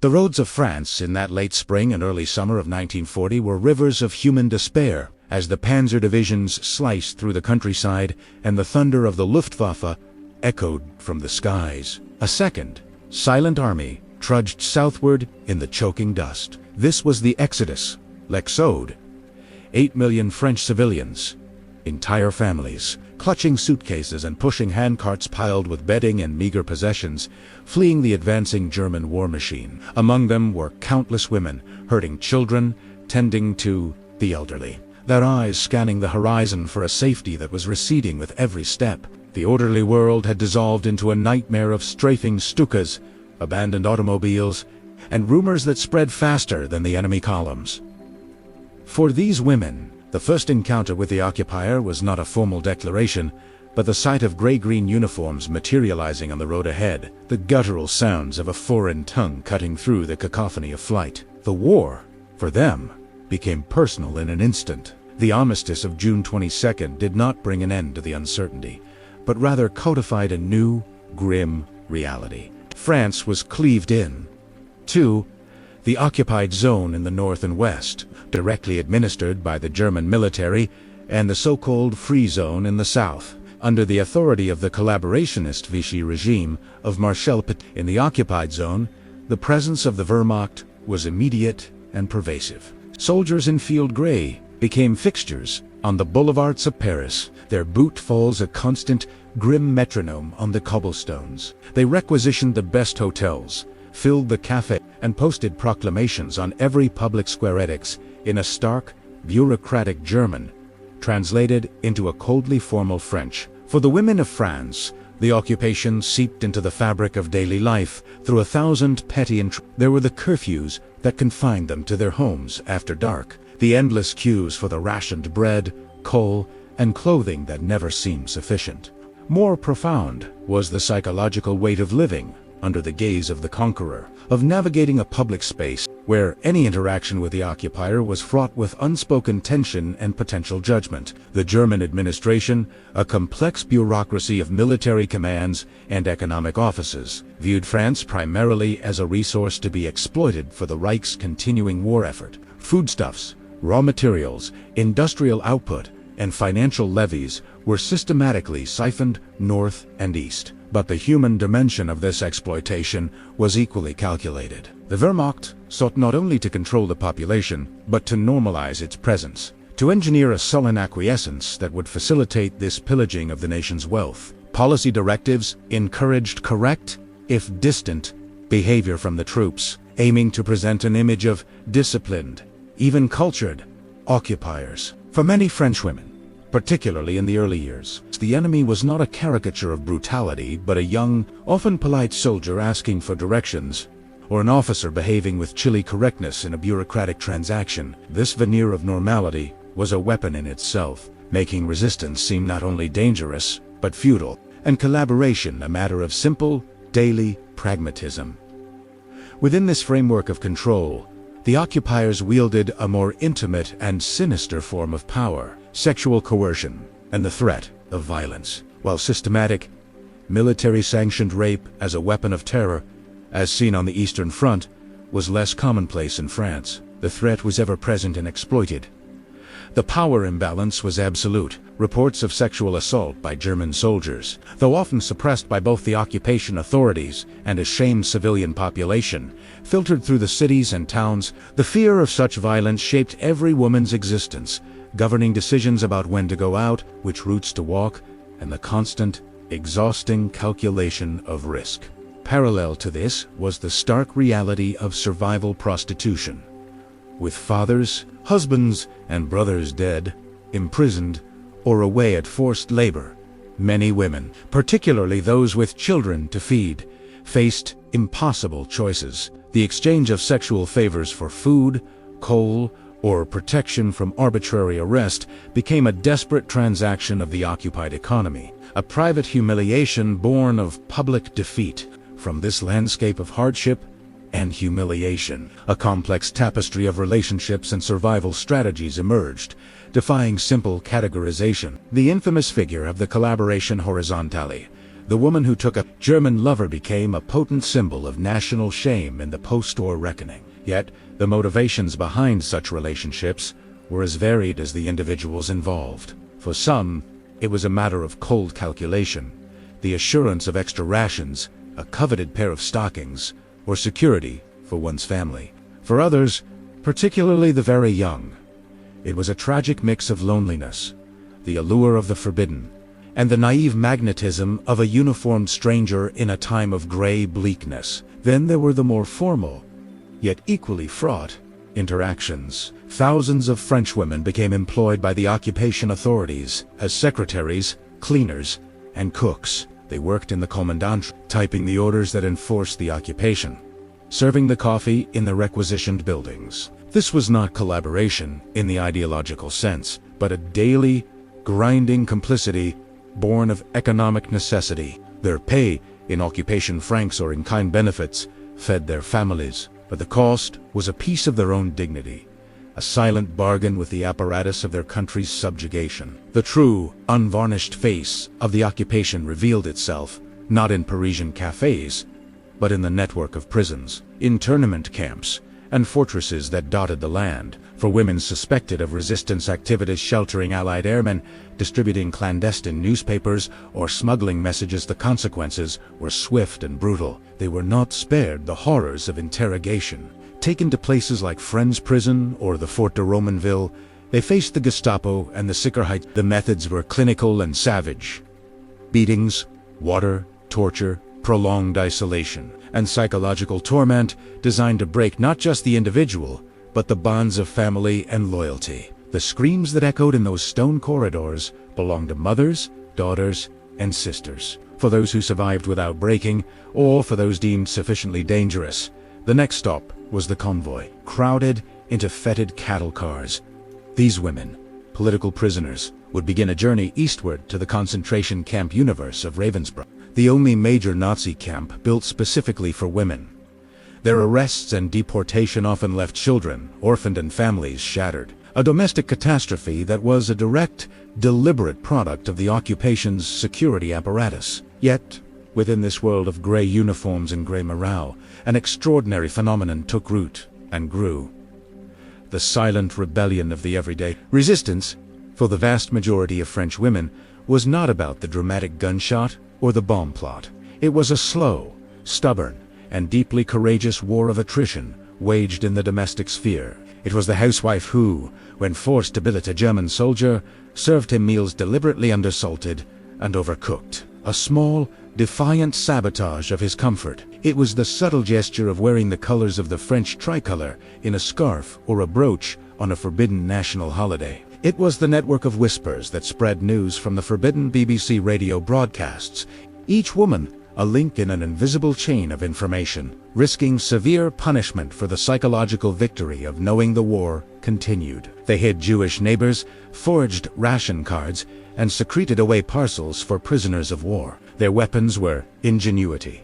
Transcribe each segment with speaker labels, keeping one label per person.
Speaker 1: The roads of France in that late spring and early summer of 1940 were rivers of human despair as the panzer divisions sliced through the countryside and the thunder of the Luftwaffe echoed from the skies. A second, silent army trudged southward in the choking dust. This was the Exodus, l'exode. 8 million French civilians, entire families, clutching suitcases and pushing handcarts piled with bedding and meager possessions, fleeing the advancing German war machine. Among them were countless women, herding children, tending to the elderly, their eyes scanning the horizon for a safety that was receding with every step. The orderly world had dissolved into a nightmare of strafing Stukas, abandoned automobiles, and rumors that spread faster than the enemy columns. For these women, the first encounter with the occupier was not a formal declaration, but the sight of gray-green uniforms materializing on the road ahead, the guttural sounds of a foreign tongue cutting through the cacophony of flight. The war, for them, became personal in an instant. The armistice of June 22nd did not bring an end to the uncertainty, but rather codified a new, grim reality. France was cleaved in. 2. The occupied zone in the north and west, directly administered by the German military, and the so-called free zone in the south, under the authority of the collaborationist Vichy regime of Marshal Pétain. In the occupied zone, the presence of the Wehrmacht was immediate and pervasive. Soldiers in field gray became fixtures on the boulevards of Paris, their boot falls a constant, grim metronome on the cobblestones. They requisitioned the best hotels, filled the café, and posted proclamations on every public square edix in a stark, bureaucratic German, translated into a coldly formal French. For the women of France, the occupation seeped into the fabric of daily life through 1,000 petty There were the curfews that confined them to their homes after dark, the endless queues for the rationed bread, coal, and clothing that never seemed sufficient. More profound was the psychological weight of living under the gaze of the conqueror, of navigating a public space where any interaction with the occupier was fraught with unspoken tension and potential judgment. The German administration, a complex bureaucracy of military commands and economic offices, viewed France primarily as a resource to be exploited for the Reich's continuing war effort. Foodstuffs, raw materials, industrial output, and financial levies were systematically siphoned north and east. But the human dimension of this exploitation was equally calculated. The Wehrmacht sought not only to control the population, but to normalize its presence, to engineer a sullen acquiescence that would facilitate this pillaging of the nation's wealth. Policy directives encouraged correct, if distant, behavior from the troops, aiming to present an image of disciplined, even cultured, occupiers. For many French women, particularly in the early years, the enemy was not a caricature of brutality, but a young, often polite soldier asking for directions, or an officer behaving with chilly correctness in a bureaucratic transaction. This veneer of normality was a weapon in itself, making resistance seem not only dangerous, but futile, and collaboration a matter of simple, daily pragmatism. Within this framework of control, the occupiers wielded a more intimate and sinister form of power: sexual coercion and the threat of violence. While systematic, military-sanctioned rape as a weapon of terror, as seen on the Eastern Front, was less commonplace in France, the threat was ever present and exploited. The power imbalance was absolute. Reports of sexual assault by German soldiers, though often suppressed by both the occupation authorities and a shamed civilian population, filtered through the cities and towns. The fear of such violence shaped every woman's existence, governing decisions about when to go out, which routes to walk, and the constant, exhausting calculation of risk. Parallel to this was the stark reality of survival prostitution. With fathers, husbands, and brothers dead, imprisoned, or away at forced labor, many women, particularly those with children to feed, faced impossible choices: the exchange of sexual favors for food, coal, or protection from arbitrary arrest became a desperate transaction of the occupied economy, a private humiliation born of public defeat. From this landscape of hardship and humiliation, a complex tapestry of relationships and survival strategies emerged, defying simple categorization. The infamous figure of the collaboration horizontale, The woman who took a German lover became a potent symbol of national shame in the post-war reckoning. Yet, the motivations behind such relationships were as varied as the individuals involved. For some, it was a matter of cold calculation, the assurance of extra rations, a coveted pair of stockings, or security for one's family. For others, particularly the very young, it was a tragic mix of loneliness, the allure of the forbidden, and the naive magnetism of a uniformed stranger in a time of gray bleakness. Then there were the more formal, yet equally fraught, interactions. Thousands of French women became employed by the occupation authorities as secretaries, cleaners, and cooks. They worked in the commandantry, typing the orders that enforced the occupation, serving the coffee in the requisitioned buildings. This was not collaboration in the ideological sense, but a daily, grinding complicity born of economic necessity. Their pay, in occupation francs or in-kind benefits, fed their families, but the cost was a piece of their own dignity, a silent bargain with the apparatus of their country's subjugation. The true, unvarnished face of the occupation revealed itself, not in Parisian cafes, but in the network of prisons, internment camps, and fortresses that dotted the land. For women suspected of resistance activities, sheltering Allied airmen, distributing clandestine newspapers, or smuggling messages, the consequences were swift and brutal. They were not spared the horrors of interrogation. Taken to places like Friends Prison or the Fort de Romainville, they faced the Gestapo and the Sicherheit. The methods were clinical and savage. Beatings, water, torture, prolonged isolation, and psychological torment designed to break not just the individual, but the bonds of family and loyalty. The screams that echoed in those stone corridors belonged to mothers, daughters, and sisters. For those who survived without breaking, or for those deemed sufficiently dangerous, the next stop was the convoy, crowded into fetid cattle cars. These women, political prisoners, would begin a journey eastward to the concentration camp universe of Ravensbrück, the only major Nazi camp built specifically for women. Their arrests and deportation often left children, orphaned, and families shattered. A domestic catastrophe that was a direct, deliberate product of the occupation's security apparatus. Yet, within this world of gray uniforms and gray morale, an extraordinary phenomenon took root and grew. The silent rebellion of the everyday. Resistance, for the vast majority of French women, was not about the dramatic gunshot or the bomb plot. It was a slow, stubborn, and deeply courageous war of attrition waged in the domestic sphere. It was the housewife who, when forced to billet a German soldier, served him meals deliberately undersalted and overcooked. A small, defiant sabotage of his comfort. It was the subtle gesture of wearing the colors of the French tricolor in a scarf or a brooch on a forbidden national holiday. It was the network of whispers that spread news from the forbidden BBC radio broadcasts. Each woman a link in an invisible chain of information, risking severe punishment for the psychological victory of knowing the war continued. They hid Jewish neighbors, forged ration cards, and secreted away parcels for prisoners of war. Their weapons were ingenuity,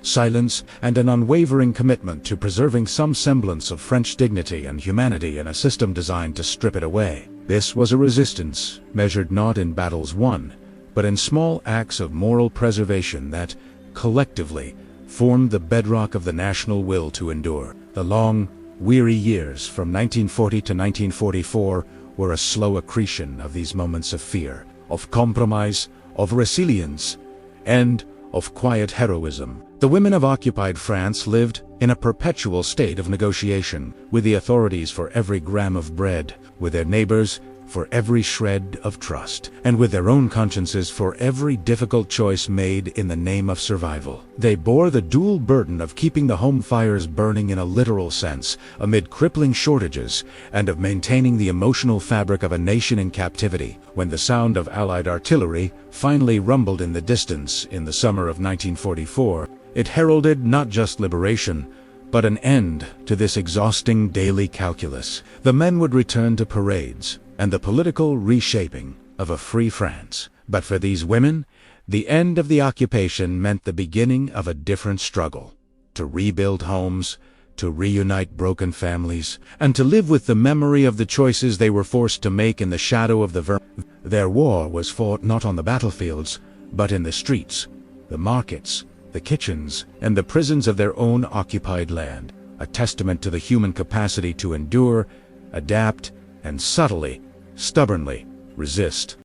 Speaker 1: silence, and an unwavering commitment to preserving some semblance of French dignity and humanity in a system designed to strip it away. This was a resistance measured not in battles won, but in small acts of moral preservation that, collectively, formed the bedrock of the national will to endure. The long, weary years from 1940 to 1944 were a slow accretion of these moments of fear, of compromise, of resilience, and of quiet heroism. The women of occupied France lived in a perpetual state of negotiation with the authorities for every gram of bread, with their neighbors for every shred of trust, and with their own consciences for every difficult choice made in the name of survival. They bore the dual burden of keeping the home fires burning in a literal sense, amid crippling shortages, and of maintaining the emotional fabric of a nation in captivity. When the sound of Allied artillery finally rumbled in the distance in the summer of 1944, it heralded not just liberation, but an end to this exhausting daily calculus. The men would return to parades and the political reshaping of a free France. But for these women, the end of the occupation meant the beginning of a different struggle. To rebuild homes, to reunite broken families, and to live with the memory of the choices they were forced to make in the shadow of the Wehrmacht. Their war was fought not on the battlefields, but in the streets, the markets, the kitchens, and the prisons of their own occupied land, a testament to the human capacity to endure, adapt, and subtly, stubbornly resist.